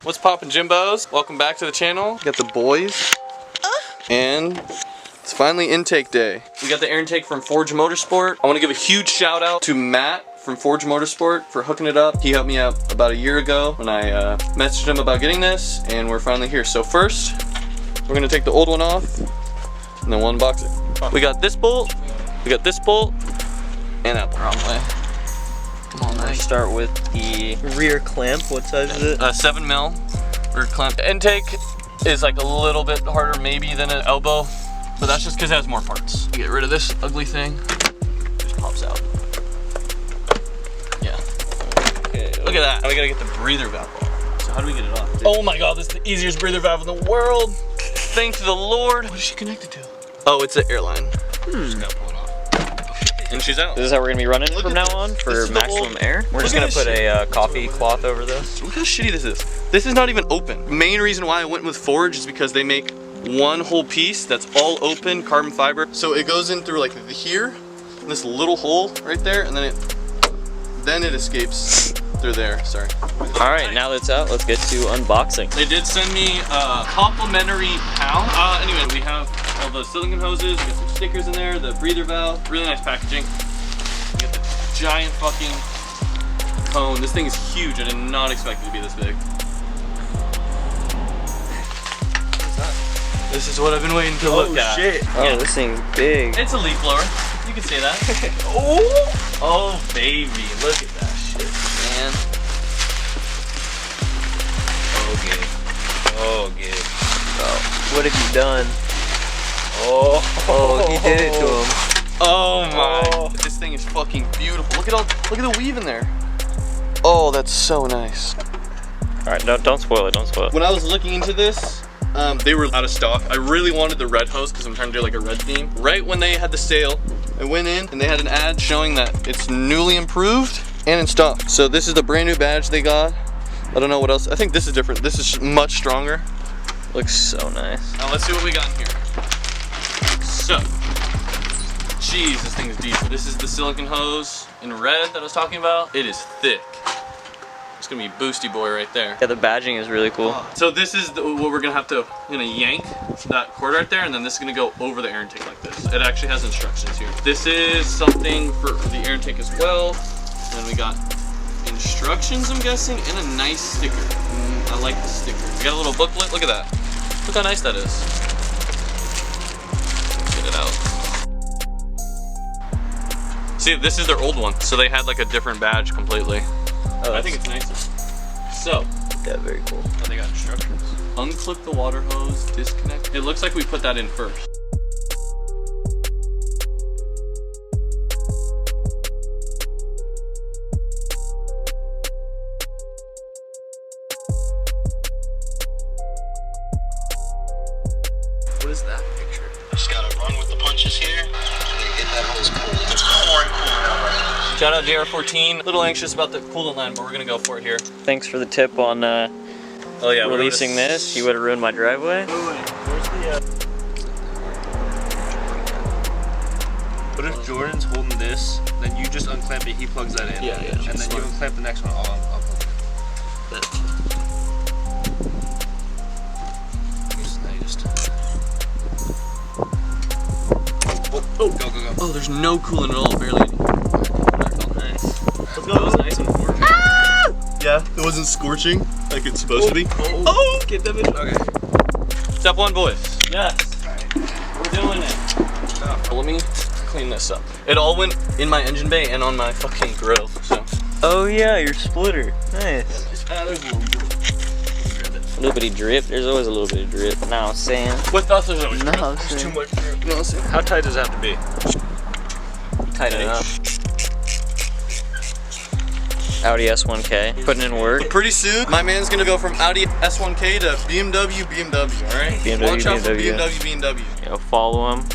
What's poppin', jimbos? Welcome back to the channel. We got the boys. And it's finally intake day. We got the air intake from Forgemotorsport. I want to give a huge shout out to Matt from Forgemotorsport for hooking it up. He helped me out about a year ago when I messaged him about getting this, and we're finally here. So first, we're gonna take the old one off, and then we'll unbox it. We got this bolt, and that one. Wrong way. Nice. Start with the rear clamp. What size is it? 7 mil rear clamp. The intake is like a little bit harder maybe than an elbow, but that's just because it has more parts. Get rid of this ugly thing. Just pops out. Yeah. Okay. Look at that. Now we gotta get the breather valve off. So how do we get it off? Oh my god, this is the easiest breather valve in the world. Thank the Lord. What is she connected to? Oh, it's an airline. Just gotta pull it off. And she's out. This is how we're gonna be running from now on for maximum air. We're just gonna put a coffee cloth over this. Look how shitty this is. This is not even open. The main reason why I went with Forge is because they make one whole piece that's all open carbon fiber. So it goes in through like here, this little hole right there, and then it escapes through there. Sorry. All right, now that's out, let's get to unboxing. They did send me a complimentary pound. Anyway, we have all the silicone hoses, we got some stickers in there, the breather valve, really nice packaging. We got the giant fucking cone. This thing is huge. I did not expect it to be this big. What's that? This is what I've been waiting to look at. Shit. Oh, yeah. This thing's big. It's a leaf blower. You can say that. Oh, baby. Look at that shit, man. Oh, Gabe. Oh, what have you done? Oh, he did it to him. Oh my. This thing is fucking beautiful. Look at the weave in there. Oh, that's so nice. All right, don't spoil it, don't spoil it. When I was looking into this, they were out of stock. I really wanted the red hose because I'm trying to do like a red theme. Right when they had the sale, I went in and they had an ad showing that it's newly improved and in stock. So this is the brand new badge they got. I don't know what else. I think this is different. This is much stronger. Looks so nice. Now let's see what we got in here. So, jeez, this thing is deep. This is the silicone hose in red that I was talking about. It is thick. It's gonna be boosty boy right there. Yeah, the badging is really cool. So this is what we're gonna have to yank that cord right there, and then this is gonna go over the air intake like this. It actually has instructions here. This is something for the air intake as well. And then we got instructions, I'm guessing, and a nice sticker. I like the sticker. We got a little booklet. Look at that. Look how nice that is. Get it out. See, this is their old one, so they had like a different badge completely. Oh, I think it's nicer. So, yeah, very cool. Oh, they got instructions. Unclip the water hose, disconnect. It looks like we put that in first. What is that picture? Just gotta run with the punches here and then get that hose pulled. It's pouring coolant out right now. Shout out JR14. A little anxious about the coolant line, but we're gonna go for it here. Thanks for the tip on releasing this. You would have ruined my driveway. Where's the But if Jordan's holding this, then you just unclamp it, he plugs that in. Yeah. And then you unclamp the next one, I'll plug it. Oh, go. Oh, there's no coolant at all, barely any. That felt nice. Let's go. That was nice and scorching. Yeah, it wasn't scorching like it's supposed to be. Oh, get them in. Okay. Step one, boys. Yes. We're doing it. Let me clean this up. It all went in my engine bay and on my fucking grill, so. Oh yeah, your splitter. Nice. There's a little drip. A little bitty drip. There's always a little bit of drip. Now I'm saying. With us, there's always drip. No, There's too much drip. You know what I'm saying? How tight does it have to be? Tight enough. Audi S1K, putting in work. Pretty soon, my man's gonna go from Audi S1K to BMW, all right? BMW, Watch out for BMW. BMW. You know, follow them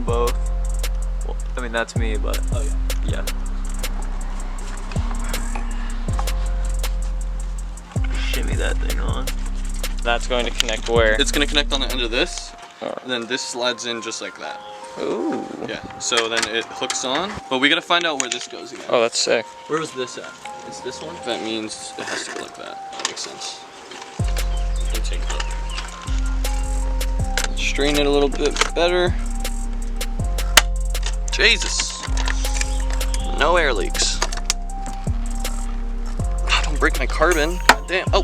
both. Well, I mean, that's me, but Oh yeah. yeah. Shimmy that thing on. That's going to connect where? It's gonna connect on the end of this, Oh. and then this slides in just like that. Ooh. Yeah, so then it hooks on, but we gotta find out where this goes again. Oh, that's sick. Where was this at? It's this one? That means it has to go like that. Makes sense. intake up. Strain it a little bit better. Jesus. No air leaks. Oh, don't break my carbon. God damn. Oh,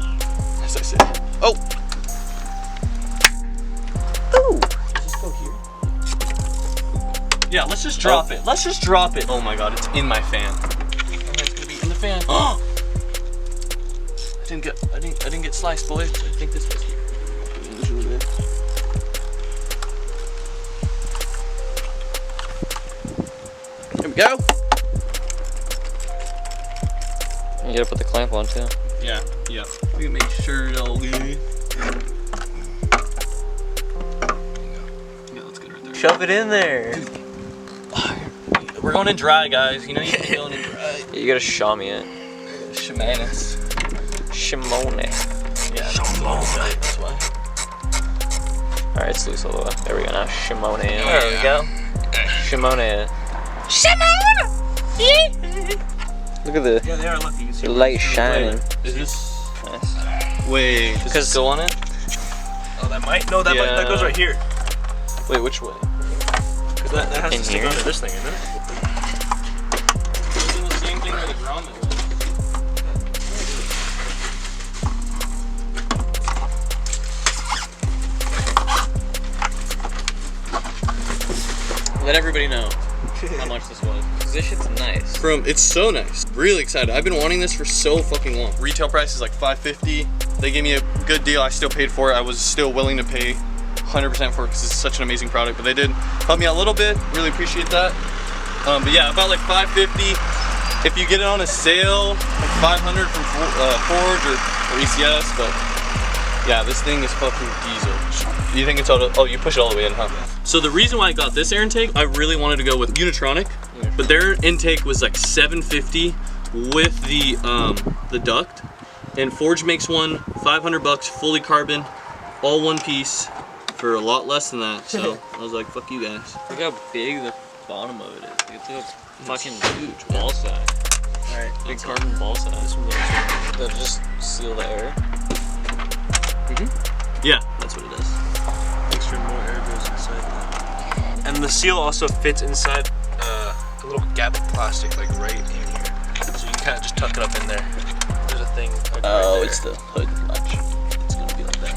as I said. Oh. Ooh. Does this go here? Yeah, let's just drop it. Let's just drop it. Oh my god, it's in my fan. It's gonna be in the fan. Oh. I didn't get sliced, boys. I think this was here. There we go. You gotta put the clamp on too. Yeah. We can make sure it all good. Yeah, that's good right there. Shove it in there. We're going in dry, guys. You know you're going in dry. You gotta shimmy it. Shemanis. Shimone. Yeah, that's why. Alright, it's loose all the way. There we go now. Shimone. There we go. Shimone. Look at the Yeah, they are lucky. You see light shining. Is this? Nice. Wait, does it go on it? Oh, that might. No, that Yeah. that goes right here. Wait, which way? Because that has In to stick here? under this thing, isn't it? It's doing the same thing with the ground. Let everybody know how much this was. This shit's nice. It's so nice. Really excited. I've been wanting this for so fucking long. Retail price is like $550. They gave me a good deal. I still paid for it. I was still willing to pay 100% for it because it's such an amazing product. But they did help me out a little bit. Really appreciate that. But yeah, about like $550. If you get it on a sale, like $500 from Forge or ECS. But yeah, this thing is fucking diesel. You think it's auto? Oh, you push it all the way in, huh? So the reason why I got this air intake, I really wanted to go with Unitronic, but their intake was like $750 with the duct, and Forge makes one $500 fully carbon, all one piece for a lot less than that. So I was like, fuck you guys. Look how big the bottom of it is. It's like a fucking huge ball sack. Alright, big carbon ball sack. That'll just seal the air. Yeah, that's what it is. Make sure more air goes inside that. And the seal also fits inside a little gap of plastic, like right in here. So you can kind of just tuck it up in there. There's a thing. Like right there. It's the hood latch. It's gonna be like that.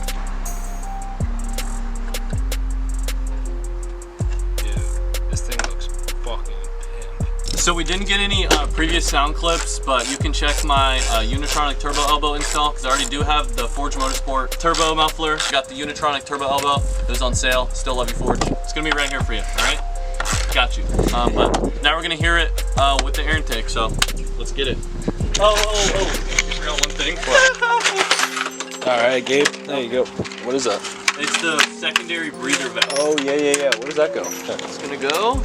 Dude, this thing looks fucking pimp. So we didn't get any previous sound clips, but you can check my Unitronic turbo elbow install because I already do have the Forge Motorsport turbo muffler. Got the Unitronic turbo elbow. It was on sale. Still love you, Forge. It's gonna be right here for you. All right, got you. But now we're gonna hear it with the air intake. So let's get it. Oh! You forgot one thing. All right, Gabe. There you go. What is that? It's the secondary breather valve. Oh yeah. Where does that go? It's gonna go.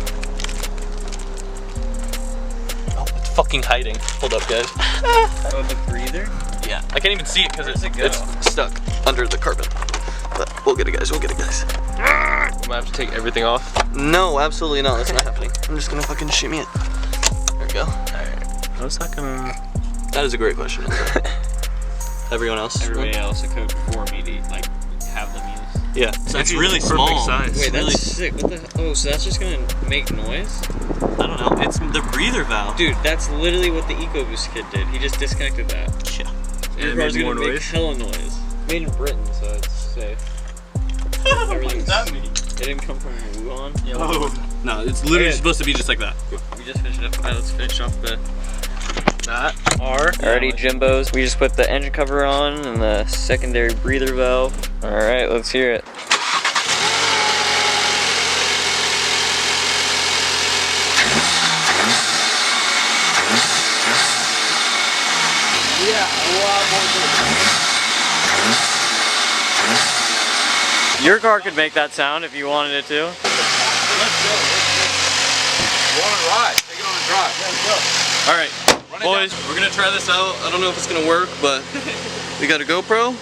It's fucking hiding. Hold up, guys. Oh, the breather? Yeah, I can't even see it because Where's it go? it's stuck under the carbon. But we'll get it, guys. We'll get it, guys. I'm gonna have to take everything off. No, absolutely not. That's not happening. I'm just gonna fucking shimmy it. There we go. Alright. How's that gonna... That is a great question. Everyone else? Everybody else a code for me to like have them use. Yeah. So it's really perfect small. size. Wait, that's really, sick. What the? Oh, so that's just gonna make noise? I don't know. It's the breather valve. Dude, that's literally what the EcoBoost kid did. He just disconnected that. Yeah. Your it car's made gonna more make noise? hella noise. Made in Britain, so it's safe. What does that mean? It didn't come from Wuhan. Yeah. Oh. No, it's literally supposed to be just like that. We just finished it up. Alright, let's finish off the That. Alrighty, Jimbos. We just put the engine cover on and the secondary breather valve. Alright, let's hear it. Your car could make that sound if you wanted it to. Let's go. You want to ride? Take it on a drive. Yeah, let's go. All right, boys, we're gonna try this out. I don't know if it's gonna work, but we got a GoPro.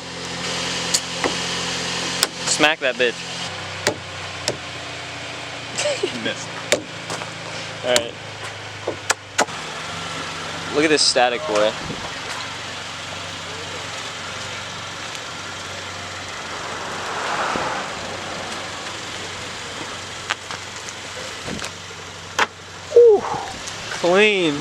Smack that bitch. Missed. Alright. Look at this static boy. clean.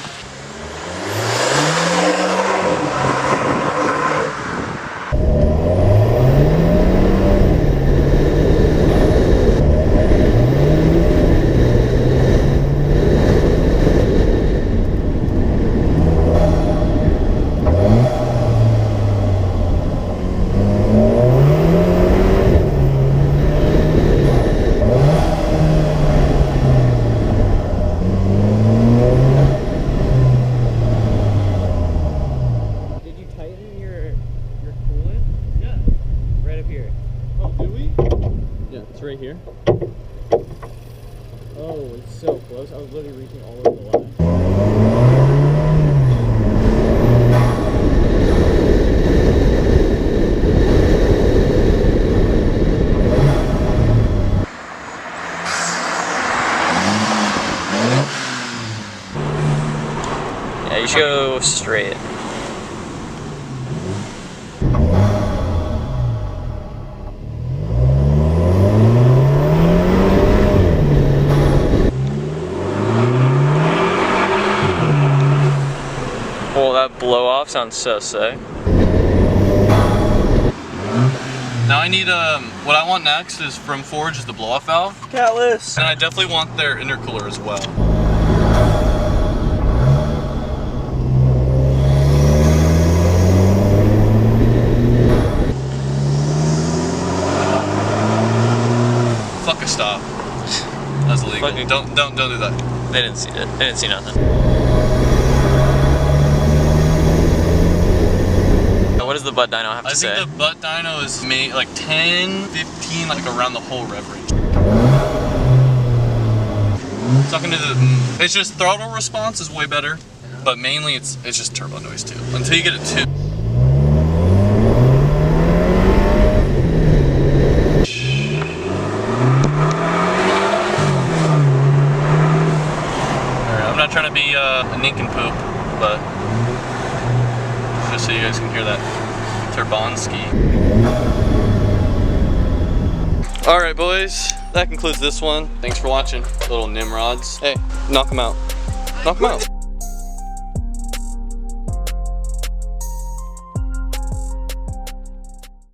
Right here. Oh, it's so close. I was literally reaching all over the line. Yeah, you should go straight. Oh, that blow off sounds so sick. Now I need what I want next is from Forge is the blow off valve. Catless. And I definitely want their intercooler as well. Fuck a stop. That's illegal. Fucking... Don't do that. They didn't see it. They didn't see nothing. What does the butt dyno have to say? I think the butt dyno is made like 10, 15, like around the whole rev range. Talking to the, it's just throttle response is way better, but mainly it's just turbo noise too. Until you get it 2. Alright, I'm not trying to be a nincompoop, but just so you guys can hear that Turbanski. Alright boys, that concludes this one. Thanks for watching, little Nimrods. Hey, knock them out. Knock them out.